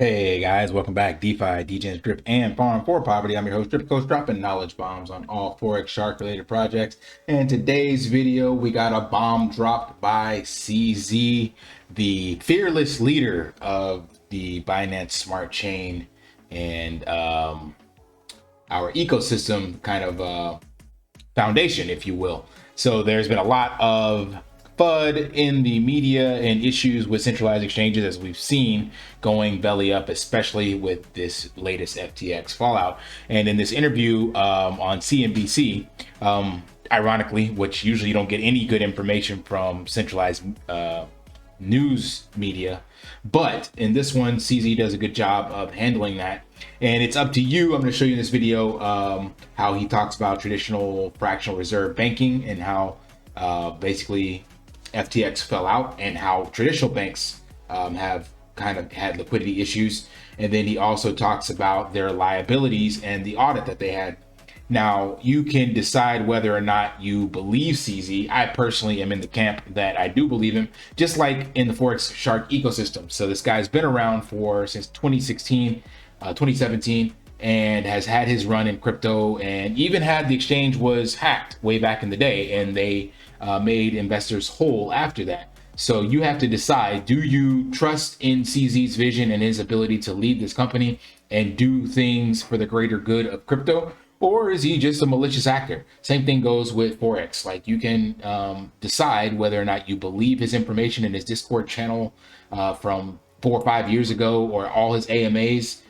Hey guys, welcome back. DeFi, degens, drip, and farm for poverty. I'm your host, Drip Coach, dropping knowledge bombs on all Forex Shark related projects. And today's video, we got a bomb dropped by CZ, the fearless leader of the Binance Smart Chain and our ecosystem kind of foundation, if you will. So there's been a lot of FUD in the media and issues with centralized exchanges, as we've seen, going belly up, especially with this latest FTX fallout. And in this interview on CNBC, ironically, which usually you don't get any good information from centralized news media, but in this one, CZ does a good job of handling that. And it's up to you. I'm going to show you in this video how he talks about traditional fractional reserve banking and how basically FTX fell out and how traditional banks have kind of had liquidity issues. And then he also talks about their liabilities and the audit that they had. Now, you can decide whether or not you believe CZ. I personally am in the camp that I do believe him, just like in the Forex Shark ecosystem. So this guy's been around since 2016, 2017, and has had his run in crypto, and even had the exchange was hacked way back in the day, and they made investors whole after that. So you have to decide, do you trust in CZ's vision and his ability to lead this company and do things for the greater good of crypto? Or is he just a malicious actor? Same thing goes with Forex. Like, you can decide whether or not you believe his information in his Discord channel from 4 or 5 years ago, or all his AMAs,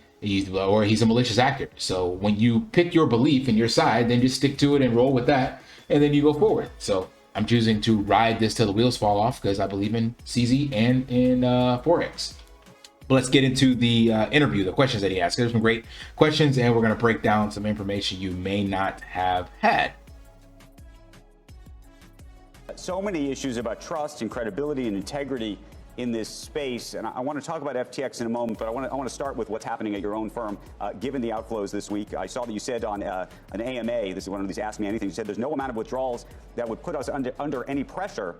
or he's a malicious actor. So when you pick your belief and your side, then just stick to it and roll with that, and then you go forward. So I'm choosing to ride this till the wheels fall off because I believe in CZ and in Forex. But let's get into the interview, the questions that he asked. There's some great questions, and we're going to break down some information you may not have had. So many issues about trust and credibility and integrity in this space, and I want to talk about FTX in a moment, but I want to start with what's happening at your own firm, given the outflows this week. I saw that you said on an AMA, this is one of these Ask Me Anything, you said there's no amount of withdrawals that would put us under any pressure,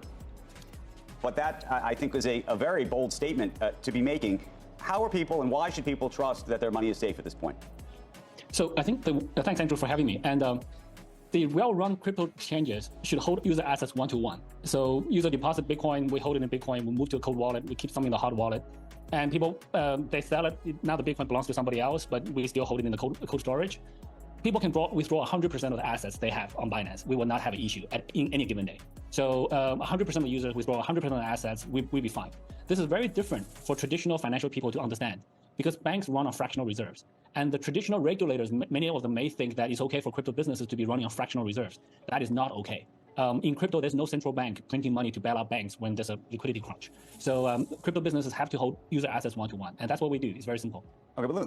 but that, I think, is a very bold statement to be making. How are people, and why should people trust that their money is safe at this point? So I think, thanks Andrew for having me. And the well-run crypto exchanges should hold user assets one-to-one. So user deposit Bitcoin, we hold it in Bitcoin, we move to a cold wallet, we keep some in the hard wallet. And people, they sell it, now the Bitcoin belongs to somebody else, but we still hold it in the cold storage. People can withdraw 100% of the assets they have on Binance. We will not have an issue in any given day. So 100% of users withdraw 100% of the assets, we'll be fine. This is very different for traditional financial people to understand, because banks run on fractional reserves. And the traditional regulators, many of them may think that it's okay for crypto businesses to be running on fractional reserves. That is not okay. In crypto, there's no central bank printing money to bail out banks when there's a liquidity crunch. So crypto businesses have to hold user assets one-to-one. And that's what we do. It's very simple. Okay,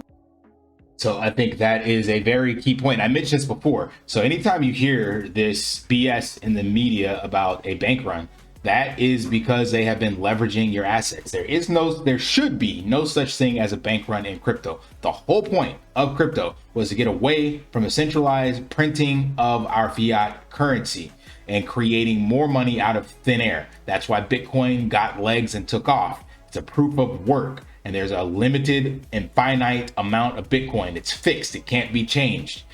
So I think that is a very key point. I mentioned this before. So anytime you hear this BS in the media about a bank run, that is because they have been leveraging your assets. There should be no such thing as a bank run in crypto. The whole point of crypto was to get away from a centralized printing of our fiat currency and creating more money out of thin air. That's why Bitcoin got legs and took off. It's a proof of work, and there's a limited and finite amount of Bitcoin. It's fixed, it can't be changed.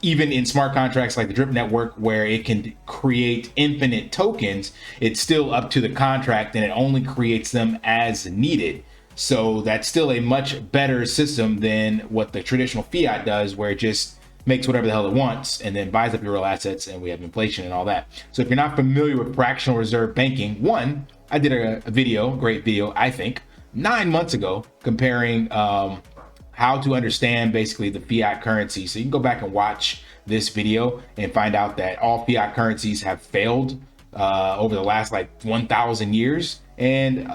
Even in smart contracts like the Drip network, where it can create infinite tokens, it's still up to the contract, and it only creates them as needed. So that's still a much better system than what the traditional fiat does, where it just makes whatever the hell it wants and then buys up your real assets, and we have inflation and all that. So if you're not familiar with fractional reserve banking, I did a video, great video, I think, 9 months ago, comparing how to understand basically the fiat currency. So you can go back and watch this video and find out that all fiat currencies have failed over the last 1,000 years. And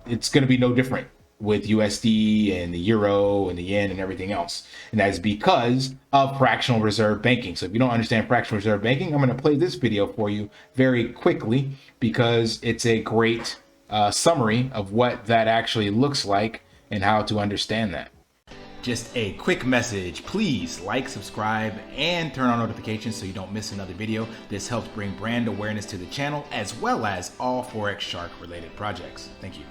it's going to be no different with USD and the euro and the yen and everything else. And that is because of fractional reserve banking. So if you don't understand fractional reserve banking, I'm going to play this video for you very quickly, because it's a great summary of what that actually looks like and how to understand that. Just a quick message, please like, subscribe, and turn on notifications so you don't miss another video. This helps bring brand awareness to the channel, as well as all Forex Shark related projects. Thank you.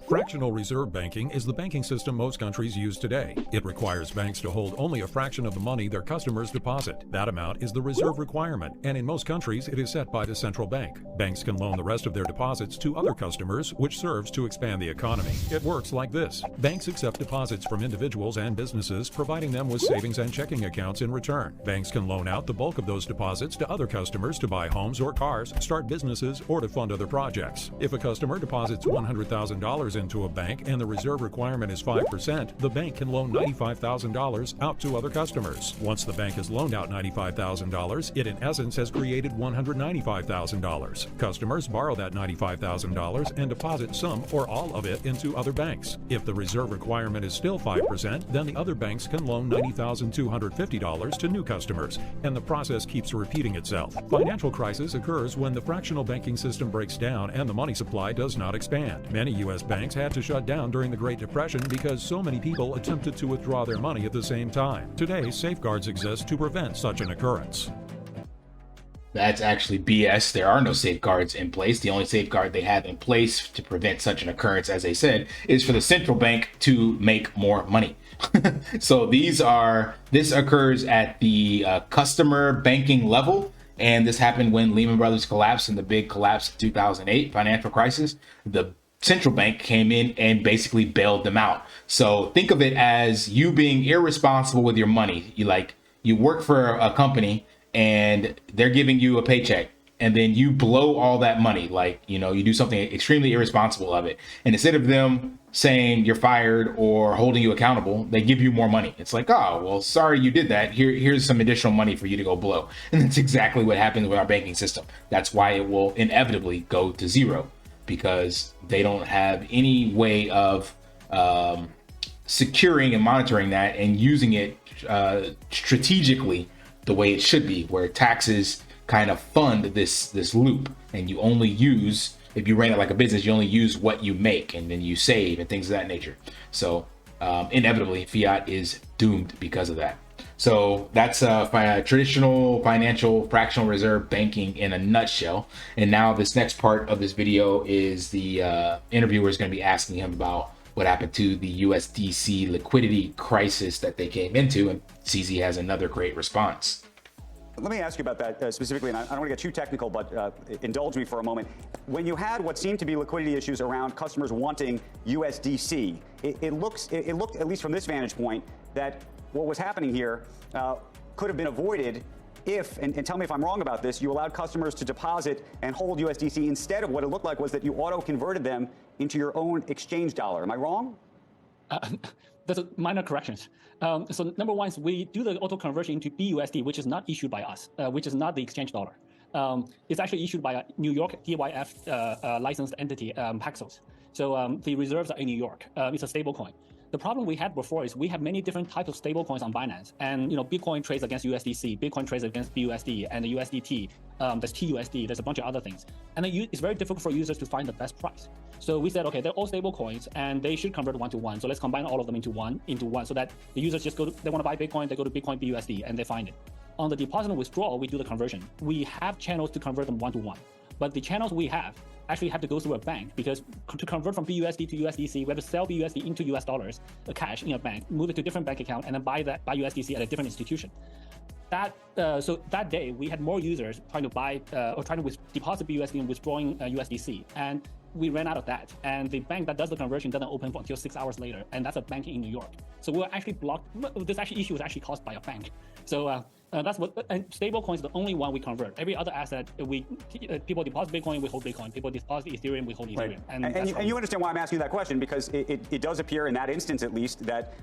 Fractional reserve banking is the banking system most countries use today. It requires banks to hold only a fraction of the money their customers deposit. That amount is the reserve requirement, and in most countries it is set by the central bank. Banks can loan the rest of their deposits to other customers, which serves to expand the economy. It works like this. Banks accept deposits from individuals and businesses, providing them with savings and checking accounts in return. Banks can loan out the bulk of those deposits to other customers to buy homes or cars, start businesses, or to fund other projects. If a customer deposits $100,000 into a bank and the reserve requirement is 5%, the bank can loan $95,000 out to other customers. Once the bank has loaned out $95,000, it in essence has created $195,000. Customers borrow that $95,000 and deposit some or all of it into other banks. If the reserve requirement is still 5%, then the other banks can loan $90,250 to new customers, and the process keeps repeating itself. Financial crisis occurs when the fractional banking system breaks down and the money supply does not expand. Many U.S. banks had to shut down during the Great Depression because so many people attempted to withdraw their money at the same time. Today, safeguards exist to prevent such an occurrence. That's actually BS. There are no safeguards in place. The only safeguard they have in place to prevent such an occurrence, as they said, is for the central bank to make more money. So this occurs at the customer banking level. And this happened when Lehman Brothers collapsed and the big collapse of 2008 financial crisis. The central bank came in and basically bailed them out. So think of it as you being irresponsible with your money. You work for a company and they're giving you a paycheck, and then you blow all that money. You do something extremely irresponsible of it. And instead of them saying you're fired or holding you accountable, they give you more money. It's like, oh, well, sorry you did that. Here's some additional money for you to go blow. And that's exactly what happens with our banking system. That's why it will inevitably go to zero, because they don't have any way of securing and monitoring that and using it strategically the way it should be, where taxes kind of fund this loop, and you only use, if you ran it like a business, you only use what you make, and then you save and things of that nature. So inevitably fiat is doomed because of that. So that's traditional financial fractional reserve banking in a nutshell. And now this next part of this video is the interviewer is going to be asking him about what happened to the USDC liquidity crisis that they came into, and CZ has another great response. Let me ask you about that specifically, and I don't want to get too technical, but indulge me for a moment. When you had what seemed to be liquidity issues around customers wanting USDC, it looked, at least from this vantage point, that what was happening here could have been avoided if, and tell me if I'm wrong about this, you allowed customers to deposit and hold USDC instead of what it looked like was that you auto-converted them into your own exchange dollar. Am I wrong? There's minor corrections. So number one is we do the auto conversion into BUSD, which is not issued by us, which is not the exchange dollar. It's actually issued by a New York DYF licensed entity, Paxos. So the reserves are in New York. It's a stable coin. The problem we had before is we have many different types of stable coins on Binance, and Bitcoin trades against USDC, Bitcoin trades against BUSD, and the USDT. There's TUSD. There's a bunch of other things, and it's very difficult for users to find the best price. So we said, okay, they're all stable coins, and they should convert one to one. So let's combine all of them into one, so that the users just they want to buy Bitcoin, they go to Bitcoin BUSD, and they find it. On the deposit and withdrawal, we do the conversion. We have channels to convert them one to one, but the channels we have actually have to go through a bank, because to convert from BUSD to USDC, we have to sell BUSD into US dollars, cash in a bank, move it to a different bank account, and then buy USDC at a different institution. So that day we had more users trying to buy or trying to deposit BUSD and withdrawing USDC, and we ran out of that. And the bank that does the conversion doesn't open until 6 hours later, and that's a bank in New York. So we were actually blocked. This issue was actually caused by a bank. So that's what. And stablecoin is the only one we convert. Every other asset, people deposit Bitcoin, we hold Bitcoin. People deposit Ethereum, we hold Ethereum. Right. And you understand why I'm asking you that question, because it does appear in that instance, at least, that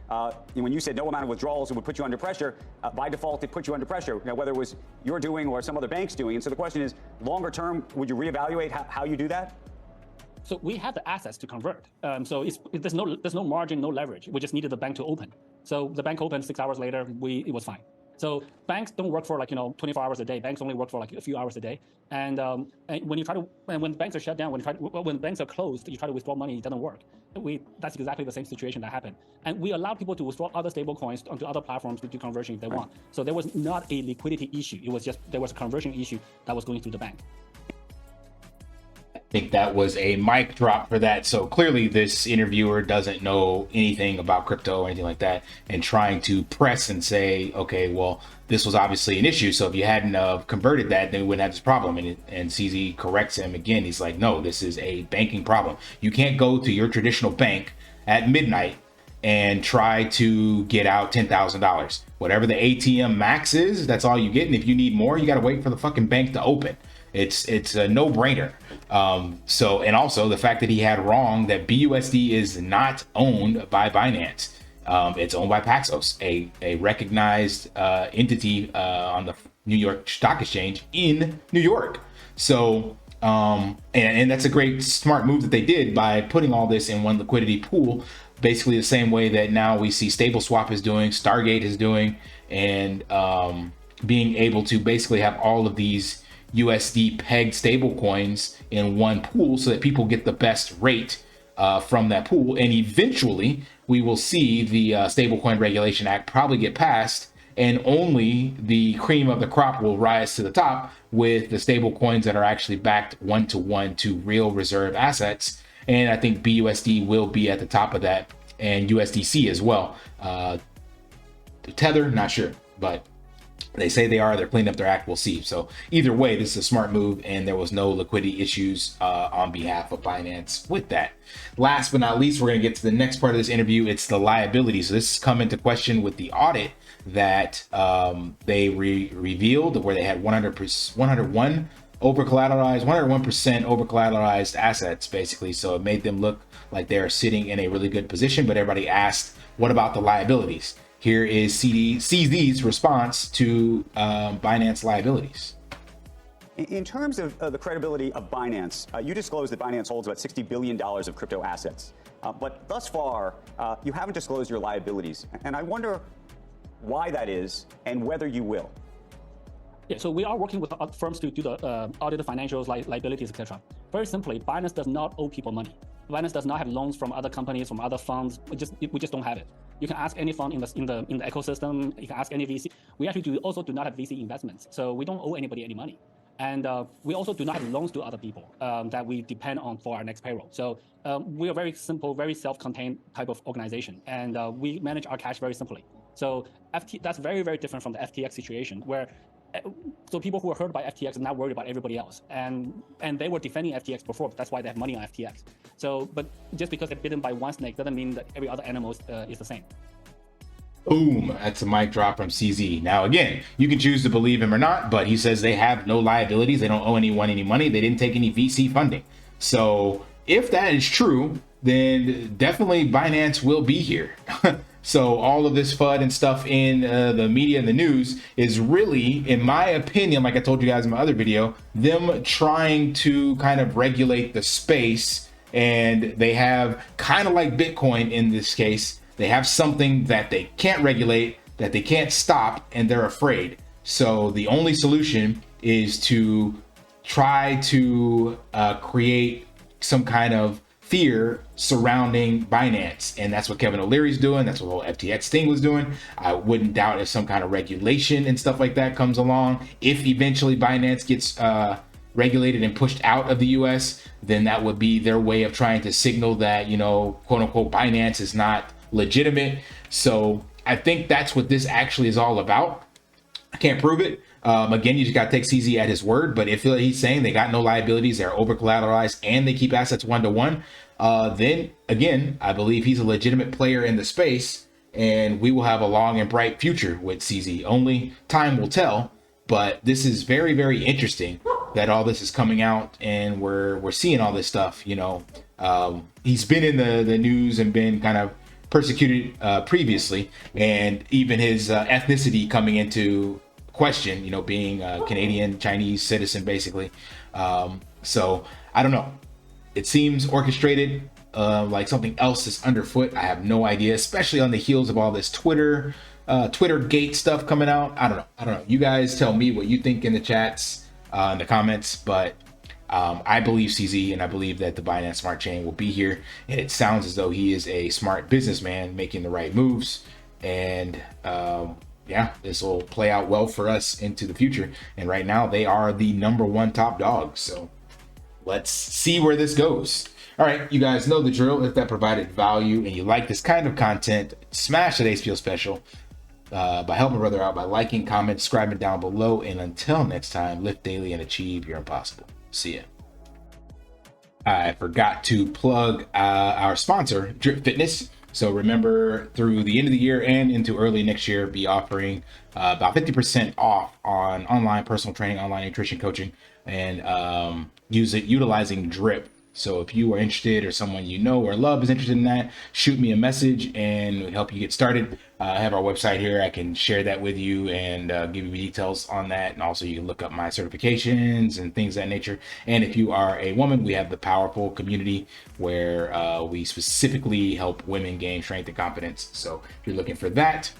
when you said no amount of withdrawals would put you under pressure, by default it put you under pressure, whether it was you're doing or some other bank's doing. And so the question is, longer term, would you reevaluate how you do that? So we have the assets to convert. So there's no margin, no leverage. We just needed the bank to open. So the bank opened 6 hours later. It was fine. So banks don't work for 24 hours a day. Banks only work for a few hours a day. And when banks are shut down, when banks are closed, you try to withdraw money, it doesn't work. That's exactly the same situation that happened. And we allow people to withdraw other stable coins onto other platforms to do conversion if they want. So there was not a liquidity issue. It was just there was a conversion issue that was going through the bank. think that was a mic drop for that. So clearly this interviewer doesn't know anything about crypto or anything like that, and trying to press and say, okay, well, this was obviously an issue. So if you hadn't converted that, then we wouldn't have this problem. And CZ corrects him again. He's like, no, this is a banking problem. You can't go to your traditional bank at midnight and try to get out $10,000. Whatever the ATM max is, that's all you get. And if you need more, you got to wait for the fucking bank to open. It's a no-brainer. So, and also the fact that he had wrong that BUSD is not owned by Binance. It's owned by Paxos, a recognized entity on the New York Stock Exchange in New York. So, and that's a great smart move that they did by putting all this in one liquidity pool, basically the same way that now we see StableSwap is doing, Stargate is doing, and being able to basically have all of these USD pegged stable coins in one pool so that people get the best rate from that pool. And eventually we will see the Stablecoin Regulation Act probably get passed, and only the cream of the crop will rise to the top with the stable coins that are actually backed one-to-one to real reserve assets. And I think BUSD will be at the top of that, and USDC as well. Tether, not sure, but they say they are. They're cleaning up their act. We'll see. So either way, this is a smart move, and there was no liquidity issues on behalf of Binance with that. Last but not least, we're going to get to the next part of this interview. It's the liabilities. So this has come into question with the audit that they revealed, where they had 101% over collateralized assets, basically. So it made them look like they're sitting in a really good position. But everybody asked, what about the liabilities? Here is CZ's response to Binance liabilities. In terms of the credibility of Binance, you disclosed that Binance holds about $60 billion of crypto assets. But thus far, you haven't disclosed your liabilities. And I wonder why that is and whether you will. Yeah, so we are working with firms to do the audit of financials, liabilities, etc. Very simply, Binance does not owe people money. Binance does not have loans from other companies, from other funds. We just don't have it. You can ask any fund in the ecosystem. You can ask any VC. We actually also do not have VC investments, so we don't owe anybody any money. And we also do not have loans to other people that we depend on for our next payroll. So we are very simple, very self-contained type of organization, and we manage our cash very simply. So that's very, very different from the FTX situation, where so people who were hurt by FTX are not worried about everybody else, and they were defending FTX before. That's why they have money on FTX. So, but just because they're bitten by one snake doesn't mean that every other animal is the same. Boom, that's a mic drop from CZ. Now, again, you can choose to believe him or not, but he says they have no liabilities. They don't owe anyone any money. They didn't take any VC funding. So if that is true, then definitely Binance will be here. So all of this FUD and stuff in the media and the news is really, in my opinion, like I told you guys in my other video, them trying to kind of regulate the space. And they have, kind of like Bitcoin in this case, they have something that they can't regulate, that they can't stop, and they're afraid. So the only solution is to try to create some kind of fear surrounding Binance. And that's what Kevin O'Leary's doing. That's what the whole FTX thing was doing. I wouldn't doubt if some kind of regulation and stuff like that comes along. If eventually Binance gets regulated and pushed out of the US, then that would be their way of trying to signal that, you know, quote unquote, Binance is not legitimate. So I think that's what this actually is all about. I can't prove it. Again, you just got to take CZ at his word. But if he's saying they got no liabilities, they're over collateralized, and they keep assets one-to-one, then again, I believe he's a legitimate player in the space, and we will have a long and bright future with CZ. Only time will tell. But this is very, very interesting that all this is coming out, and we're seeing all this stuff. You know, he's been in the news and been kind of persecuted previously, and even his ethnicity coming into question, you know, being a Canadian Chinese citizen, basically. So I don't know. It seems orchestrated, like something else is underfoot. I have no idea, especially on the heels of all this Twitter gate stuff coming out. I don't know. You guys tell me what you think in the chats, in the comments, but I believe CZ, and I believe that the Binance Smart Chain will be here, and it sounds as though he is a smart businessman making the right moves, and yeah, this will play out well for us into the future. And right now they are the #1 top dog, so let's see where this goes. All right, you guys know the drill. If that provided value and you like this kind of content, smash today's feel special by helping a brother out by liking, comment, subscribing down below. And until next time, lift daily and achieve your impossible. See ya. I forgot to plug our sponsor, Drip Fitness. So remember, through the end of the year and into early next year, be offering about 50% off on online personal training, online nutrition coaching, and utilizing Drip. So if you are interested, or someone you know or love is interested in that, shoot me a message and we'll help you get started. I have our website here. I can share that with you and give you details on that. And also you can look up my certifications and things of that nature. And if you are a woman, we have the powerful community where we specifically help women gain strength and confidence. So if you're looking for that,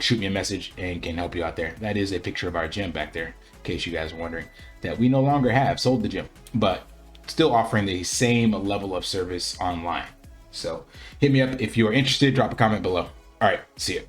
shoot me a message and can help you out there. That is a picture of our gym back there, in case you guys are wondering, that we no longer have sold the gym, but still offering the same level of service online. So hit me up if you are interested. Drop a comment below. All right, see you.